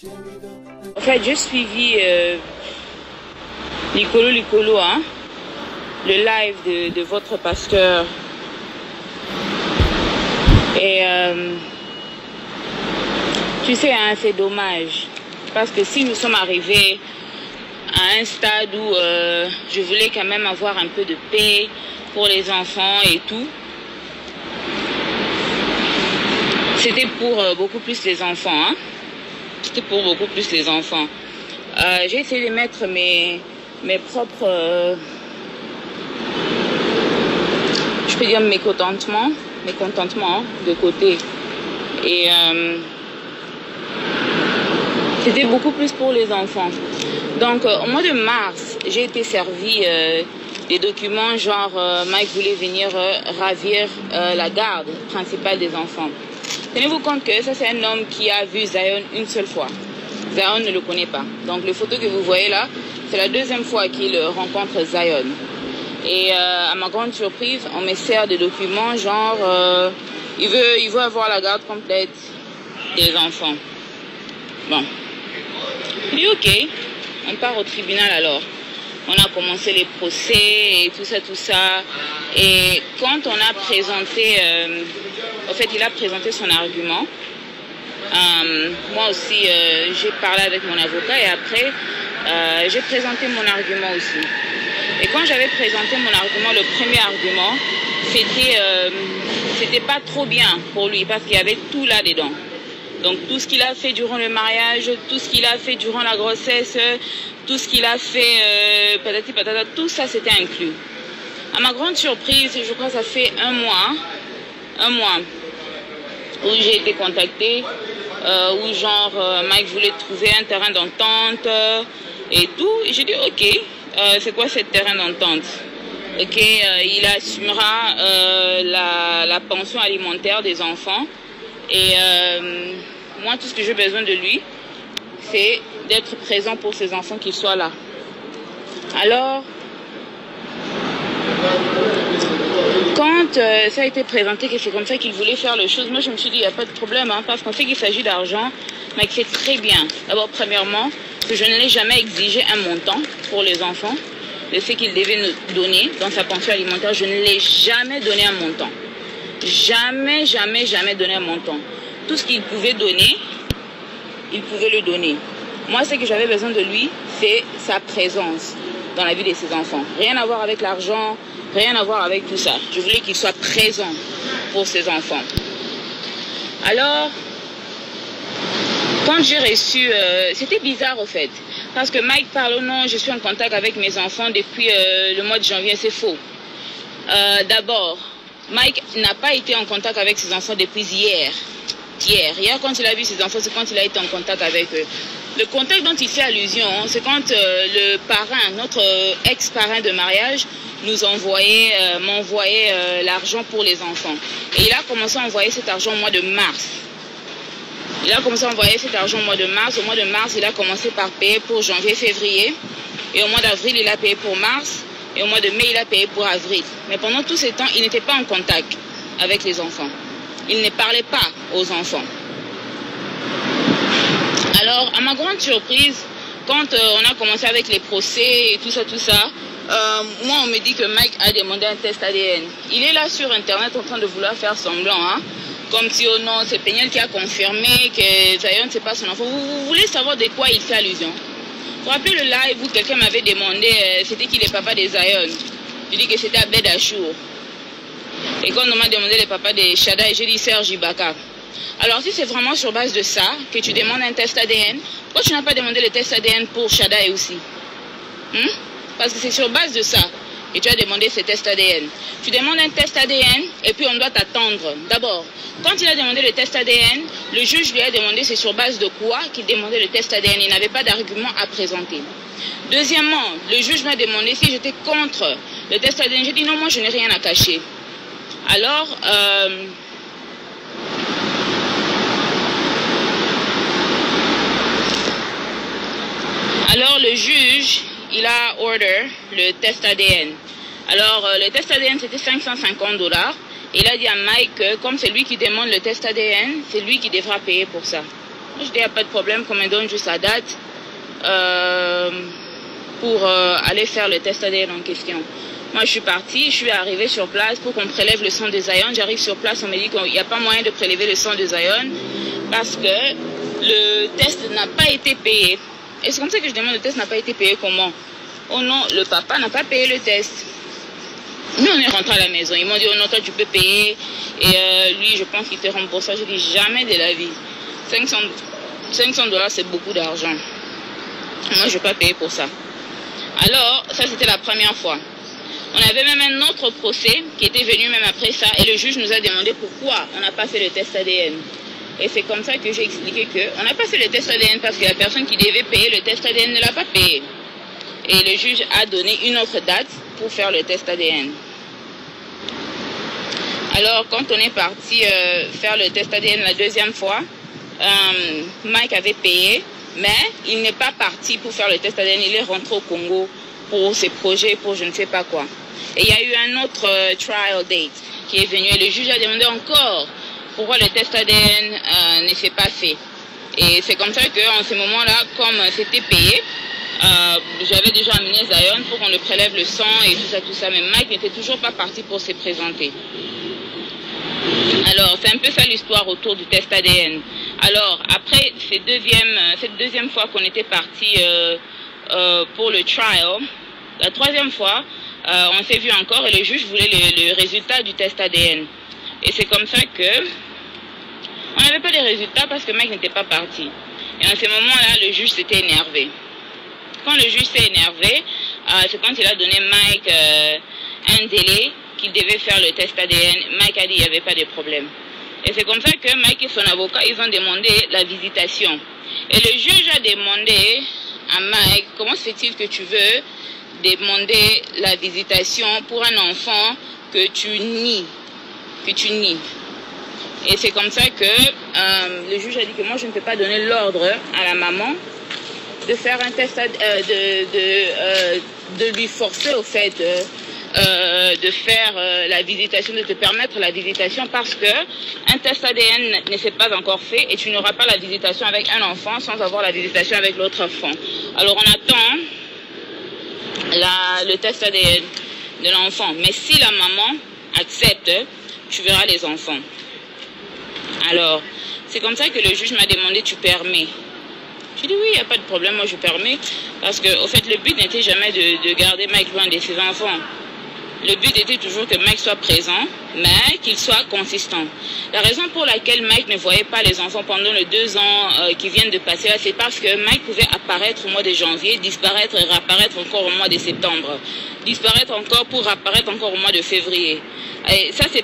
En fait, j'ai suivi Licolo, hein, le live de votre pasteur. Et tu sais, hein, c'est dommage. Parce que si nous sommes arrivés à un stade où je voulais quand même avoir un peu de paix pour les enfants et tout, c'était pour beaucoup plus les enfants. Hein? C'était pour beaucoup plus les enfants. J'ai essayé de mettre mes propres, je peux dire mes contentements de côté. Et c'était beaucoup plus pour les enfants. Donc au mois de mars, j'ai été servi des documents genre Mike voulait venir ravir la garde principale des enfants. Tenez-vous compte que ça c'est un homme qui a vu Zion une seule fois. Zion ne le connaît pas. Donc les photos que vous voyez là, c'est la deuxième fois qu'il rencontre Zion. Et à ma grande surprise, on me sert des documents genre il veut avoir la garde complète des enfants. Bon. Je dis ok, on part au tribunal alors. On a commencé les procès et tout ça. Et quand on a présenté, en fait il a présenté son argument. Moi aussi j'ai parlé avec mon avocat et après j'ai présenté mon argument aussi. Et quand j'avais présenté mon argument, le premier argument, c'était pas trop bien pour lui parce qu'il y avait tout là-dedans. Donc tout ce qu'il a fait durant le mariage, tout ce qu'il a fait durant la grossesse, tout ce qu'il a fait, patati patata, tout ça c'était inclus. À ma grande surprise, je crois que ça fait un mois où j'ai été contactée, où genre Mike voulait trouver un terrain d'entente et tout. Et j'ai dit ok, c'est quoi ce terrain d'entente? Ok, il assumera la pension alimentaire des enfants. Et moi, tout ce que j'ai besoin de lui, c'est d'être présent pour ses enfants, qu'ils soient là. Alors, quand ça a été présenté que c'est comme ça qu'il voulait faire les choses, moi je me suis dit, il n'y a pas de problème, hein, parce qu'on sait qu'il s'agit d'argent, mais il fait très bien. D'abord, premièrement, que je ne l'ai jamais exigé un montant pour les enfants. Le fait qu'il devait nous donner dans sa pension alimentaire, je ne l'ai jamais donné un montant. Jamais donné un montant. Tout ce qu'il pouvait donner, il pouvait le donner. Moi, ce que j'avais besoin de lui, c'est sa présence dans la vie de ses enfants. Rien à voir avec l'argent, rien à voir avec tout ça. Je voulais qu'il soit présent pour ses enfants. Alors, quand j'ai reçu, c'était bizarre au fait, parce que Mike parle au nom, je suis en contact avec mes enfants depuis le mois de janvier, c'est faux. D'abord, Mike n'a pas été en contact avec ses enfants depuis hier. Hier, quand il a vu ses enfants, c'est quand il a été en contact avec eux. Le contact dont il fait allusion, c'est quand le parrain, notre ex-parrain de mariage, m'envoyait l'argent pour les enfants. Et il a commencé à envoyer cet argent au mois de mars. Au mois de mars, il a commencé par payer pour janvier, février. Et au mois d'avril, il a payé pour mars. Et au mois de mai, il a payé pour avril. Mais pendant tout ce temps, il n'était pas en contact avec les enfants. Il ne parlait pas aux enfants. Alors, à ma grande surprise, quand on a commencé avec les procès et tout ça, moi, on me dit que Mike a demandé un test ADN. Il est là sur Internet en train de vouloir faire semblant, hein, comme si, oh non, c'est Peniel qui a confirmé que Zion, c'est pas son enfant. Vous voulez savoir de quoi il fait allusion? Vous vous rappelez le live où quelqu'un m'avait demandé c'était qui le papa de Zion? Je dis que c'était Abed Achour. Et quand on m'a demandé le papa de Shada, j'ai dit Serge Ibaka. Alors si c'est vraiment sur base de ça que tu demandes un test ADN, pourquoi tu n'as pas demandé le test ADN pour Shada aussi? Parce que c'est sur base de ça que tu as demandé ce test ADN. Tu demandes un test ADN et puis on doit t'attendre. D'abord, quand il a demandé le test ADN, le juge lui a demandé c'est sur base de quoi qu'il demandait le test ADN. Il n'avait pas d'argument à présenter. Deuxièmement, le juge m'a demandé si j'étais contre le test ADN. J'ai dit non, moi je n'ai rien à cacher. Alors le juge, il a order le test ADN. Alors le test ADN c'était $550. Et il a dit à Mike que comme c'est lui qui demande le test ADN, c'est lui qui devra payer pour ça. Je dis, il n'y a pas de problème, qu'on me donne juste la date pour aller faire le test ADN en question. Moi, je suis partie, je suis arrivée sur place pour qu'on prélève le sang de Zion. J'arrive sur place, on me dit qu'il n'y a pas moyen de prélever le sang de Zion parce que le test n'a pas été payé. Et c'est comme ça que je demande, le test n'a pas été payé comment? Oh non, le papa n'a pas payé le test. Nous, on est rentré à la maison. Ils m'ont dit, oh non, toi, tu peux payer. Et lui, je pense qu'il te rembourse. Je dis, jamais de la vie. 500 $, c'est beaucoup d'argent. Moi, je ne vais pas payer pour ça. Alors, ça, c'était la première fois. On avait même un autre procès qui était venu même après ça. Et le juge nous a demandé pourquoi on n'a pas fait le test ADN. Et c'est comme ça que j'ai expliqué qu'on n'a pas fait le test ADN parce que la personne qui devait payer le test ADN ne l'a pas payé. Et le juge a donné une autre date pour faire le test ADN. Alors, quand on est parti faire le test ADN la deuxième fois, Mike avait payé, mais il n'est pas parti pour faire le test ADN. Il est rentré au Congo pour ses projets, pour je ne sais pas quoi. Et il y a eu un autre trial date qui est venu et le juge a demandé encore pourquoi le test ADN ne s'est pas fait. Et c'est comme ça qu'en ce moment-là, comme c'était payé, j'avais déjà amené Zion pour qu'on le prélève le sang et tout ça, mais Mike n'était toujours pas parti pour se présenter. Alors, c'est un peu ça l'histoire autour du test ADN. Alors, après cette deuxième fois qu'on était parti pour le trial, la troisième fois, on s'est vu encore et le juge voulait le résultat du test ADN. Et c'est comme ça que on n'avait pas de résultats parce que Mike n'était pas parti. Et en ce moment-là, le juge s'était énervé. Quand le juge s'est énervé, c'est quand il a donné Mike un délai qu'il devait faire le test ADN. Mike a dit qu'il n'y avait pas de problème. Et c'est comme ça que Mike et son avocat, ils ont demandé la visitation. Et le juge a demandé à Mike, comment se fait-il que tu veux demander la visitation pour un enfant que tu nies? Et c'est comme ça que le juge a dit que moi je ne peux pas donner l'ordre à la maman de faire un test, de lui forcer au fait de faire la visitation, de te permettre la visitation parce que un test ADN ne s'est pas encore fait et tu n'auras pas la visitation avec un enfant sans avoir la visitation avec l'autre enfant. Alors on attend le test ADN de l'enfant, mais si la maman accepte, tu verras les enfants. Alors, c'est comme ça que le juge m'a demandé, tu permets? J'ai dit oui, il n'y a pas de problème, moi je permets. Parce que, au fait, le but n'était jamais de garder Mike loin de ses enfants. Le but était toujours que Mike soit présent, mais qu'il soit consistant. La raison pour laquelle Mike ne voyait pas les enfants pendant les 2 ans qui viennent de passer là, c'est parce que Mike pouvait apparaître au mois de janvier, disparaître et réapparaître encore au mois de septembre. Disparaître encore pour apparaître encore au mois de février. Et ça, c'est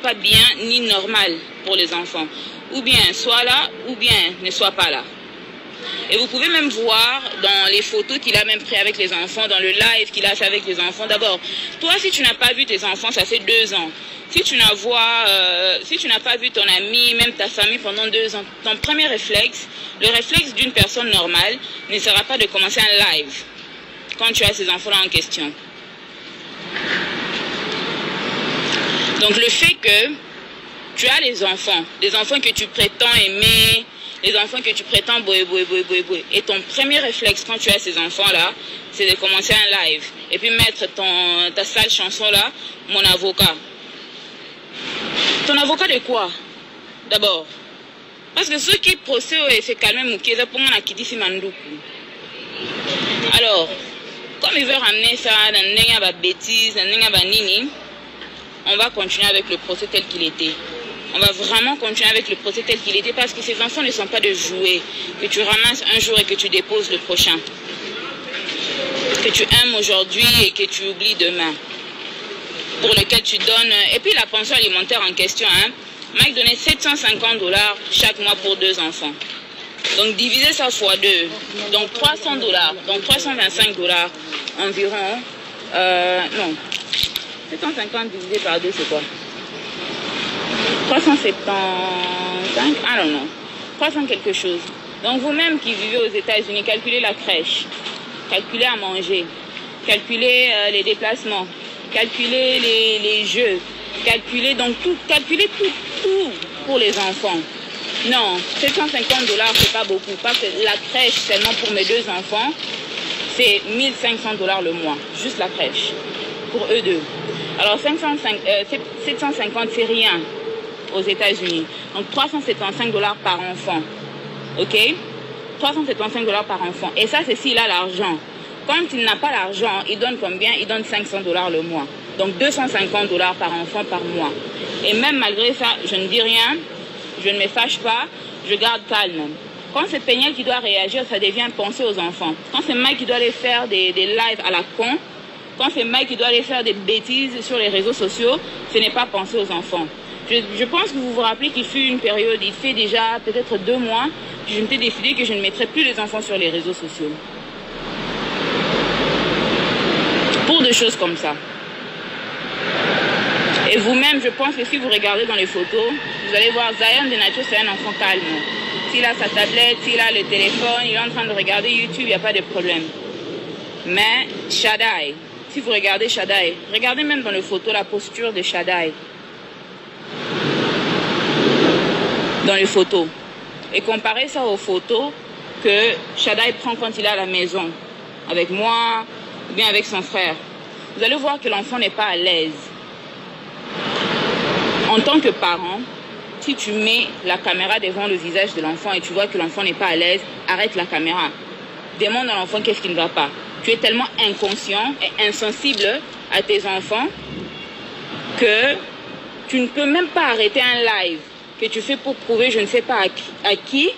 pas bien ni normal pour les enfants. Ou bien soit là, ou bien ne soit pas là. Et vous pouvez même voir dans les photos qu'il a même pris avec les enfants, dans le live qu'il a fait avec les enfants. D'abord, toi, si tu n'as pas vu tes enfants, ça fait 2 ans. Si tu n'as pas vu ton ami, même ta famille pendant 2 ans, ton premier réflexe, le réflexe d'une personne normale, ne sera pas de commencer un live quand tu as ces enfants-là en question. Donc le fait que tu as les enfants, des enfants que tu prétends aimer, les enfants que tu prétends boué. Et ton premier réflexe quand tu as ces enfants-là, c'est de commencer un live. Et puis mettre ta sale chanson-là, mon avocat. Ton avocat de quoi? D'abord. Parce que ceux qui procèdent, c'est calmer Moukeza pour moi, qui dit si Mandoukou. Alors, comme il veut ramener ça dans une bêtise, dans une nini, on va continuer avec le procès tel qu'il était. On va vraiment continuer avec le procès tel qu'il était parce que ces enfants ne sont pas de jouets que tu ramasses un jour et que tu déposes le prochain. Que tu aimes aujourd'hui et que tu oublies demain. Pour lequel tu donnes... Et puis la pension alimentaire en question, hein, Mike donnait 750 $ chaque mois pour 2 enfants. Donc diviser ça fois 2, donc 300 $, donc 325 $ environ. Non, 750 divisé par 2 c'est quoi? 375, I don't know, 300 quelque chose. Donc vous-même qui vivez aux États-Unis, calculez la crèche, calculez à manger, calculez les déplacements, calculez les jeux, calculez donc tout, calculez tout pour les enfants. Non, 750 $, c'est pas beaucoup. Parce que la crèche, seulement pour mes 2 enfants, c'est 1500 $ le mois. Juste la crèche. Pour eux deux. Alors 750, c'est rien aux États-Unis. Donc 375 $ par enfant. Ok? 375 $ par enfant. Et ça, c'est s'il a l'argent. Quand il n'a pas l'argent, il donne combien? Il donne 500 $ le mois. Donc 250 $ par enfant par mois. Et même malgré ça, je ne dis rien. Je ne me fâche pas, je garde calme. Quand c'est Peniel qui doit réagir, ça devient penser aux enfants. Quand c'est Mike qui doit aller faire des lives à la con, quand c'est Mike qui doit aller faire des bêtises sur les réseaux sociaux, ce n'est pas penser aux enfants. Je pense que vous vous rappelez qu'il fut une période, il fait déjà peut-être 2 mois, que je m'étais décidé que je ne mettrais plus les enfants sur les réseaux sociaux. Pour des choses comme ça. Et vous-même, je pense que si vous regardez dans les photos, vous allez voir Zion de nature, c'est un enfant calme. S'il a sa tablette, s'il a le téléphone, il est en train de regarder YouTube, il n'y a pas de problème. Mais Shaddai, si vous regardez Shaddai, regardez même dans les photos la posture de Shaddai. Dans les photos. Et comparez ça aux photos que Shaddai prend quand il est à la maison. Avec moi, ou bien avec son frère. Vous allez voir que l'enfant n'est pas à l'aise. En tant que parent, si tu mets la caméra devant le visage de l'enfant et tu vois que l'enfant n'est pas à l'aise, arrête la caméra. Demande à l'enfant qu'est-ce qui ne va pas. Tu es tellement inconscient et insensible à tes enfants que tu ne peux même pas arrêter un live que tu fais pour prouver je ne sais pas à qui,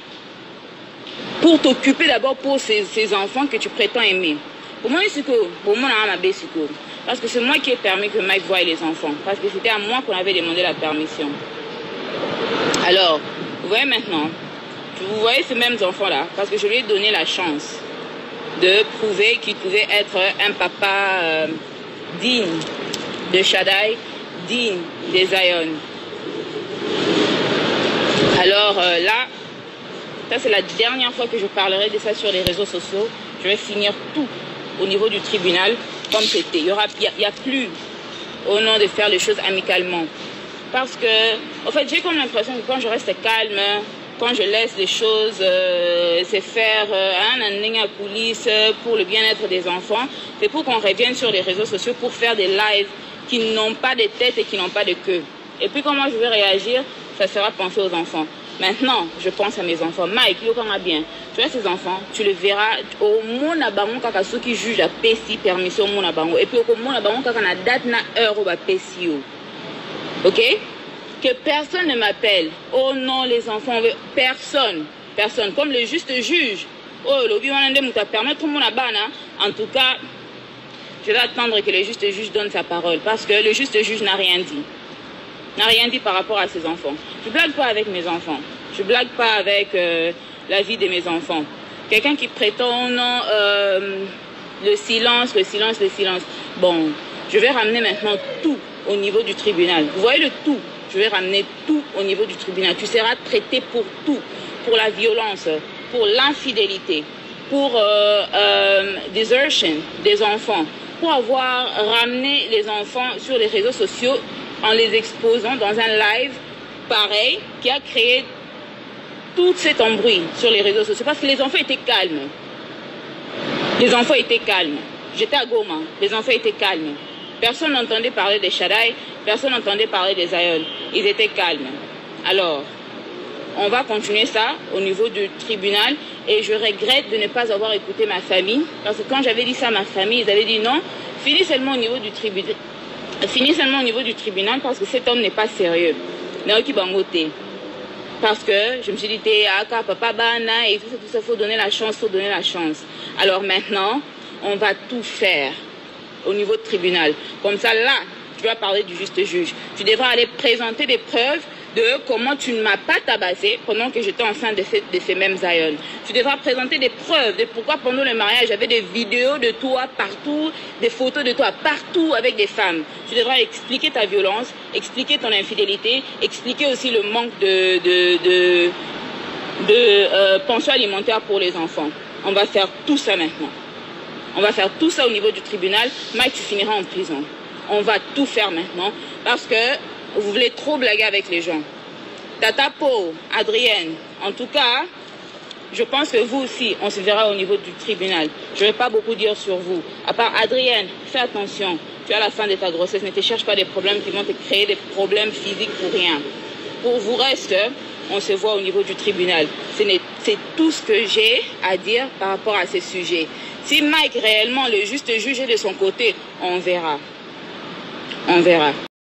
pour t'occuper d'abord pour ces enfants que tu prétends aimer. Pour moi, c'est que pour moi, parce que c'est moi qui ai permis que Mike voie les enfants. Parce que c'était à moi qu'on avait demandé la permission. Alors, vous voyez maintenant, vous voyez ces mêmes enfants-là, parce que je lui ai donné la chance de prouver qu'il pouvait être un papa digne de Shaddai, digne des Zion. Alors là, ça c'est la dernière fois que je parlerai de ça sur les réseaux sociaux. Je vais finir tout au niveau du tribunal comme c'était. Il n'y a plus au nom de faire les choses amicalement. Parce que, en fait, j'ai comme l'impression que quand je reste calme, quand je laisse les choses se faire un ligne à coulisses pour le bien-être des enfants, c'est pour qu'on revienne sur les réseaux sociaux pour faire des lives qui n'ont pas de tête et qui n'ont pas de queue. Et puis comment je vais réagir, ça sera penser aux enfants. Maintenant, je pense à mes enfants. Mike, il y a bien. Tu vois ces enfants, tu le verras au monde à Bango kaka ceux qui jugent à PSI permission au monde à Bango. Et puis au monde à Bango kaka na date na heure au PSI. Ok? Que personne ne m'appelle. Oh non, les enfants, personne. Personne. Comme le juste juge. Oh, l'obi wanande mouta permettre au monde à Bana. En tout cas, je vais attendre que le juste juge donne sa parole. Parce que le juste juge n'a rien dit. N'a rien dit par rapport à ses enfants. Je blague pas avec mes enfants. Je blague pas avec la vie de mes enfants. Quelqu'un qui prétend non, le silence. Bon, je vais ramener maintenant tout au niveau du tribunal. Vous voyez le tout. Je vais ramener tout au niveau du tribunal. Tu seras traité pour tout. Pour la violence, pour l'infidélité, pour desertion des enfants, pour avoir ramené les enfants sur les réseaux sociaux en les exposant dans un live pareil qui a créé tout cet embrouille sur les réseaux sociaux parce que les enfants étaient calmes. Les enfants étaient calmes. J'étais à Goma, les enfants étaient calmes. Personne n'entendait parler des Shaddai, personne n'entendait parler des Zion. Ils étaient calmes. Alors, on va continuer ça au niveau du tribunal et je regrette de ne pas avoir écouté ma famille parce que quand j'avais dit ça à ma famille, ils avaient dit non, finis seulement au niveau du tribunal. Finis seulement au niveau du tribunal parce que cet homme n'est pas sérieux. Parce que je me suis dit, papa, bana, et tout ça, faut donner la chance, Alors maintenant, on va tout faire au niveau du tribunal. Comme ça, là, tu vas parler du juste juge. Tu devras aller présenter des preuves de comment tu ne m'as pas tabassé pendant que j'étais enceinte de ces mêmes Zion. Tu devras présenter des preuves de pourquoi pendant le mariage, j'avais des vidéos de toi partout, des photos de toi partout avec des femmes. Tu devras expliquer ta violence, expliquer ton infidélité, expliquer aussi le manque de pension alimentaire pour les enfants. On va faire tout ça maintenant. On va faire tout ça au niveau du tribunal. Mike, tu finiras en prison. On va tout faire maintenant parce que vous voulez trop blaguer avec les gens. Tata Po, Adrienne, en tout cas, je pense que vous aussi, on se verra au niveau du tribunal. Je ne vais pas beaucoup dire sur vous. À part Adrienne, fais attention. Tu es à la fin de ta grossesse, ne te cherche pas des problèmes qui vont te créer des problèmes physiques pour rien. Pour vous reste, on se voit au niveau du tribunal. C'est tout ce que j'ai à dire par rapport à ces sujets. Si Mike réellement le juste juge de son côté, on verra. On verra.